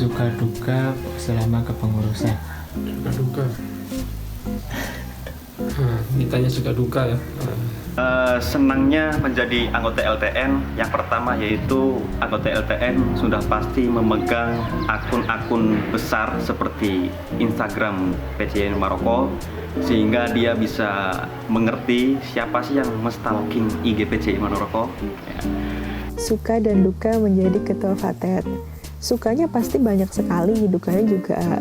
suka duka selama kepengurusan. Suka duka. Ditanya suka duka ya. Senangnya menjadi anggota LTN, yang pertama yaitu anggota LTN sudah pasti memegang akun-akun besar seperti Instagram PCN Maroko, sehingga dia bisa mengerti siapa sih yang stalking IG PCN Maroko. Suka dan duka menjadi ketua Fatet. Sukanya pasti banyak sekali, dukanya juga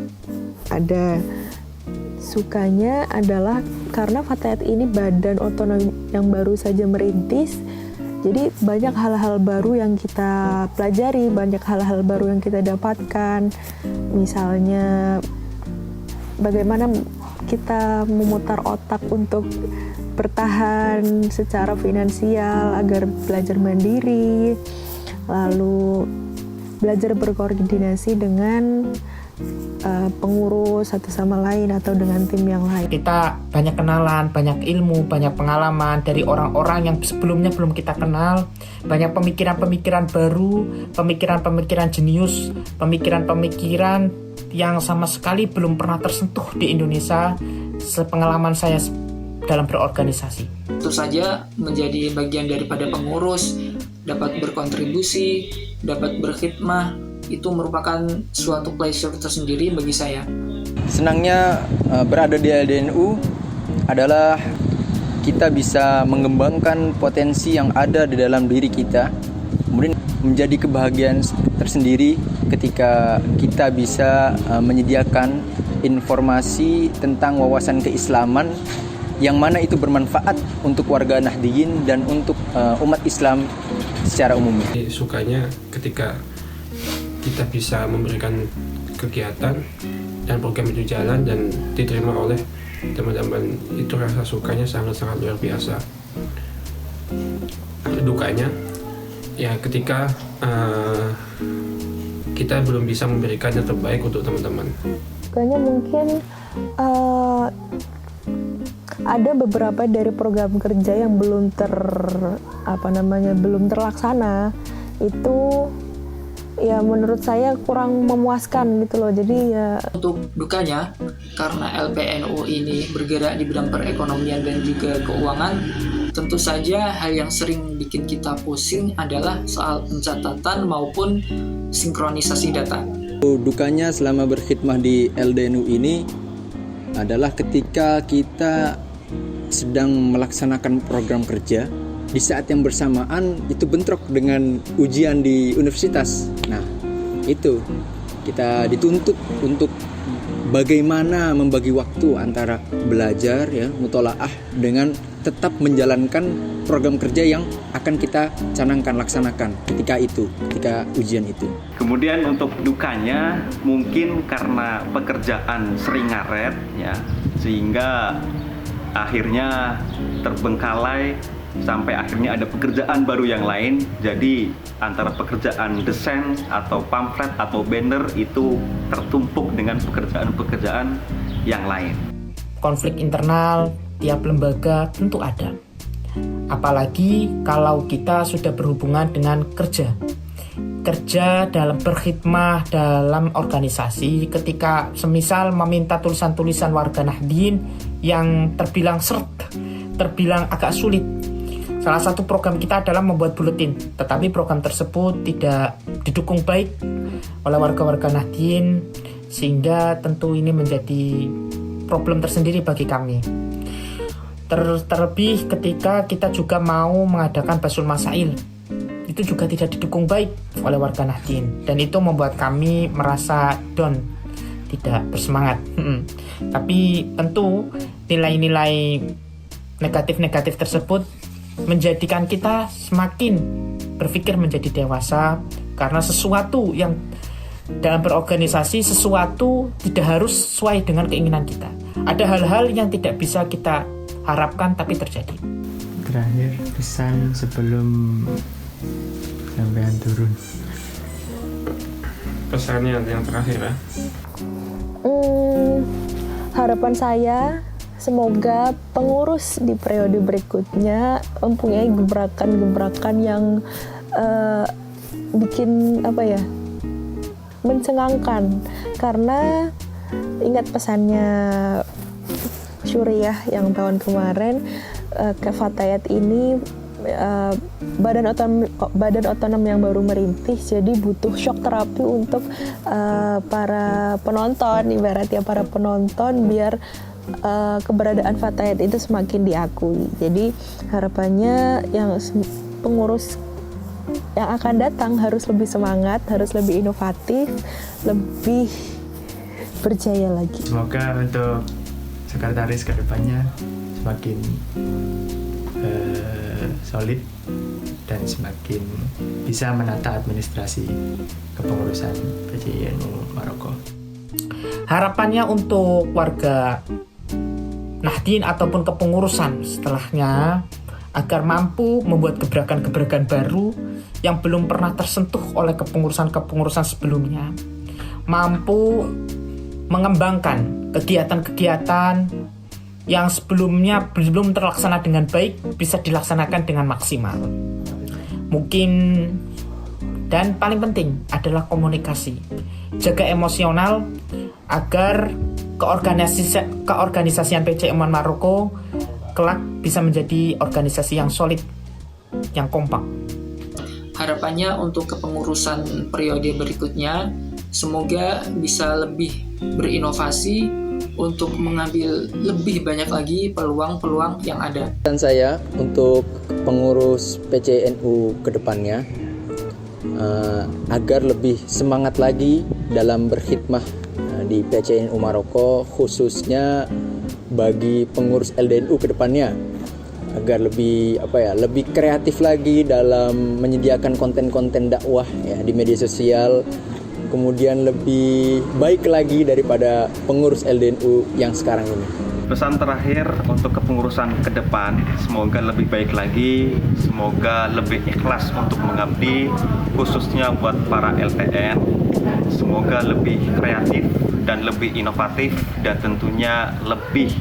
ada. Sukanya adalah karena Fatayat ini badan otonom yang baru saja merintis, jadi banyak hal-hal baru yang kita pelajari, banyak hal-hal baru yang kita dapatkan. Misalnya bagaimana kita memutar otak untuk bertahan secara finansial agar belajar mandiri, lalu belajar berkoordinasi dengan pengurus satu sama lain atau dengan tim yang lain. Kita banyak kenalan, banyak ilmu, banyak pengalaman dari orang-orang yang sebelumnya belum kita kenal. Banyak pemikiran-pemikiran baru, pemikiran-pemikiran jenius, pemikiran-pemikiran yang sama sekali belum pernah tersentuh di Indonesia sepengalaman saya dalam berorganisasi. Tentu saja menjadi bagian daripada pengurus, dapat berkontribusi, dapat berkhidmah, itu merupakan suatu pleasure tersendiri bagi saya. Senangnya berada di LDNU adalah kita bisa mengembangkan potensi yang ada di dalam diri kita. Kemudian menjadi kebahagiaan tersendiri ketika kita bisa menyediakan informasi tentang wawasan keislaman yang mana itu bermanfaat untuk warga Nahdliyin dan untuk umat Islam secara umumnya. Sukanya ketika kita bisa memberikan kegiatan dan program itu jalan dan diterima oleh teman-teman, itu rasa sukanya sangat-sangat luar biasa. Dukanya ya ketika kita belum bisa memberikan yang terbaik untuk teman-teman. Dukanya mungkin ada beberapa dari program kerja yang belum terlaksana. Itu ya menurut saya kurang memuaskan gitu loh. Jadi ya untuk dukanya, karena LPNU ini bergerak di bidang perekonomian dan juga keuangan, tentu saja hal yang sering bikin kita pusing adalah soal pencatatan maupun sinkronisasi data. Dukanya selama berkhidmah di LDNU ini adalah ketika kita sedang melaksanakan program kerja, di saat yang bersamaan itu bentrok dengan ujian di universitas. Nah, itu kita dituntut untuk bagaimana membagi waktu antara belajar ya, mutolaah, dengan tetap menjalankan program kerja yang akan kita canangkan, laksanakan ketika ujian itu. Kemudian untuk dukanya mungkin karena pekerjaan sering ngaret ya, sehingga akhirnya terbengkalai sampai akhirnya ada pekerjaan baru yang lain. Jadi antara pekerjaan desain atau pamflet atau banner itu tertumpuk dengan pekerjaan-pekerjaan yang lain. Konflik internal tiap lembaga tentu ada. Apalagi kalau kita sudah berhubungan dengan kerja dalam berkhidmah dalam organisasi, ketika semisal meminta tulisan-tulisan warga Nahdliyin yang terbilang agak sulit. Salah satu program kita adalah membuat buletin, tetapi program tersebut tidak didukung baik oleh warga-warga Nahdliyin, sehingga tentu ini menjadi problem tersendiri bagi kami. Terlebih ketika kita juga mau mengadakan Basul Masail, itu juga tidak didukung baik oleh warga Nahdliyin, dan itu membuat kami merasa down, tidak bersemangat. Tapi tentu nilai-nilai negatif-negatif tersebut menjadikan kita semakin berpikir menjadi dewasa, karena sesuatu yang dalam berorganisasi, sesuatu tidak harus sesuai dengan keinginan kita. Ada hal-hal yang tidak bisa kita harapkan tapi terjadi. Terakhir, pesan sebelum sampean turun. Pesannya yang terakhir ya. Harapan saya semoga pengurus di periode berikutnya mempunyai gebrakan-gebrakan yang bikin mencengangkan karena ingat pesannya Syuriah yang tahun kemarin, ke Fatayat ini badan otonom yang baru merintis, jadi butuh shock terapi untuk para penonton, ibaratnya para penonton, biar keberadaan Fatayat itu semakin diakui. Jadi harapannya yang pengurus yang akan datang harus lebih semangat, harus lebih inovatif, lebih berjaya lagi. Semoga untuk sekretaris kedepannya semakin solid dan semakin bisa menata administrasi kepengurusan PCINU Maroko. Harapannya untuk warga Nahdien ataupun kepengurusan setelahnya agar mampu membuat gebrakan-gebrakan baru yang belum pernah tersentuh oleh kepengurusan-kepengurusan sebelumnya, mampu mengembangkan kegiatan-kegiatan yang sebelumnya belum terlaksana dengan baik bisa dilaksanakan dengan maksimal. Mungkin dan paling penting adalah komunikasi. Jaga emosional agar keorganisasian PCINU Maroko kelak bisa menjadi organisasi yang solid, yang kompak. Harapannya untuk kepengurusan periode berikutnya, semoga bisa lebih berinovasi untuk mengambil lebih banyak lagi peluang-peluang yang ada. Dan saya untuk pengurus PCINU ke depannya agar lebih semangat lagi dalam berkhidmah di PCINU Maroko, khususnya bagi pengurus LDNU ke depannya, agar lebih lebih kreatif lagi dalam menyediakan konten-konten dakwah ya di media sosial, kemudian lebih baik lagi daripada pengurus LDNU yang sekarang ini. Pesan terakhir untuk kepengurusan ke depan, semoga lebih baik lagi, semoga lebih ikhlas untuk mengabdi, khususnya buat para LTN. Semoga lebih kreatif dan lebih inovatif, dan tentunya lebih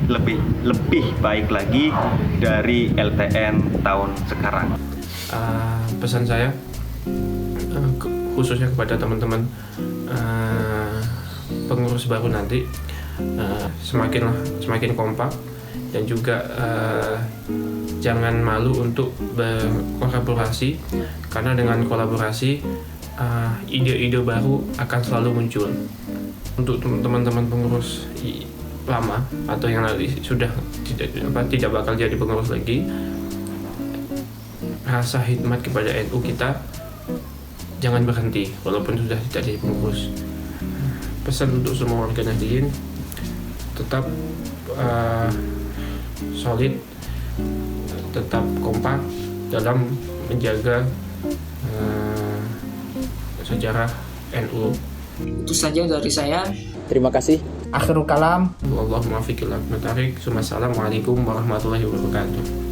baik lagi dari LTN tahun sekarang. Pesan saya khususnya kepada teman-teman pengurus baru nanti, semakin kompak, dan juga jangan malu untuk berkolaborasi, karena dengan kolaborasi ide-ide baru akan selalu muncul. Untuk teman-teman pengurus lama atau yang sudah tidak bakal jadi pengurus lagi, rasa khidmat kepada NU kita jangan berhenti walaupun sudah tidak jadi pengurus. Pesan untuk semua warga Nahdien, tetap solid, tetap kompak dalam menjaga sejarah NU. Itu saja dari saya. Terima kasih. Akhirul kalam. Wallahumma fiqil. Assalamualaikum warahmatullahi wabarakatuh.